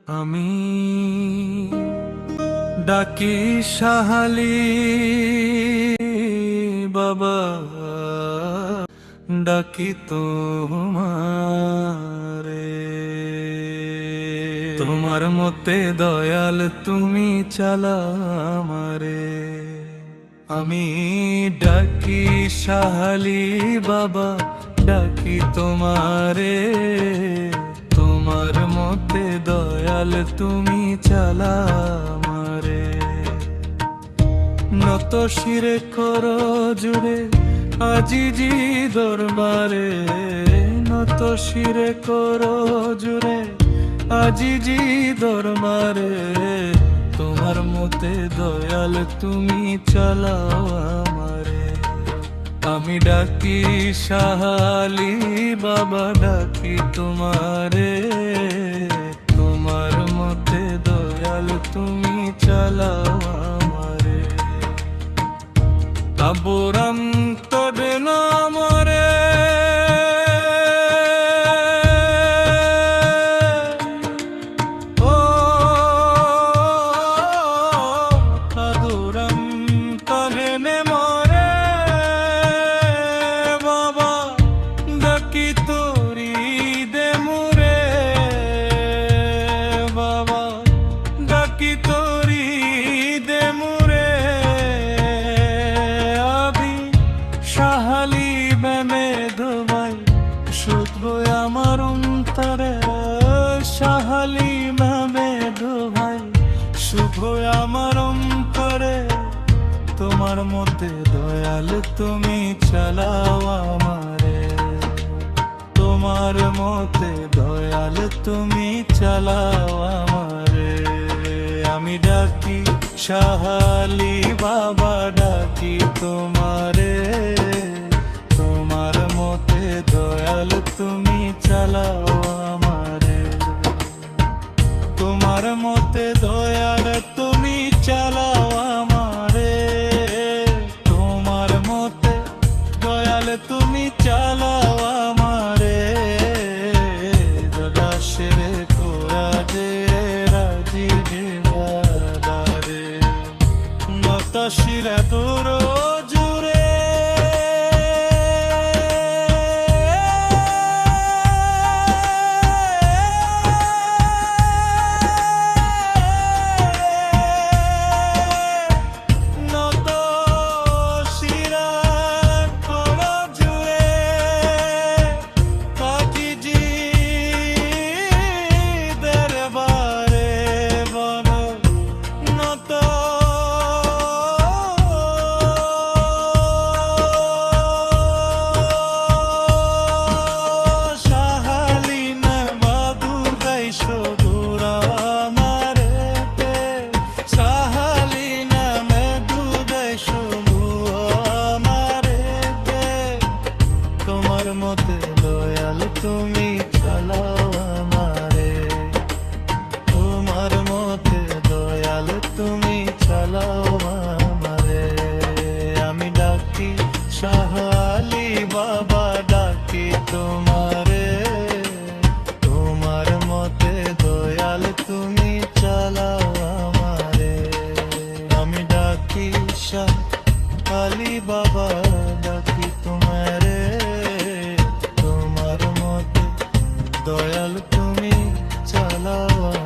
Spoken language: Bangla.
আমি ডাকি সাহালি বাবা, ডাকি তোমারে। তোমার মতে দয়াল তুমি চালা আমারে। আমি ডাকি সাহালি বাবা, ডাকি তোমারে। তোমার মতে দয়াল তুমি চালা আমারে। নত শিরে করো জুড়ে আজিজি দরবারে। নত শিরে করো জুড়ে আজিজি দরবারে। তোমার মতে দয়াল তুমি চালাও আমারে। আমি ডাকি সাহালি বাবা, ডাকি তোমারে। তোমার মতে দয়াল তুমি চালাও আমারে। তাবুরাম তবে নামরে ও তাদুরাম তবে নে মরে বাবা, ডাকি তোরি দে মুরে বাবা, ডাকি তোরি দে মুরে। সাহালি বেমে ধোবাই শুধু আমার অন্তরে। সাহালি বেমে ধোবাই শুধু আমার অন্তরে। তোমার মতে দয়াল তুমি চালাও আমারে। তোমার মতে দয়াল তুমি চালাও আমারে। আমি ডাকি সাহালি বাবা, ডাকি তোমারে। তোমার মতে দয়াল তুমি চালাও আমারে। তোমার মতে দয়াল তুমি চালাও আমারে। তোমার মতে দয়াল তুমি চালাও আমারে। দাসের কোরাজে রাজি দেবাদারে। নত শিরা তোর জুড়ে মতে দয়াল তুমি চালাও আমারে। তোমার মতে দয়াল তুমি চালাও আমারে। আমি ডাকি সাহালি বাবা, ডাকি তোমারে। তোমার মতে দয়াল তুমি চালাও আমারে। আমি ডাকি সাহালি বাবা, ডাকি তোমারে। দয়াল তুমি চালাও।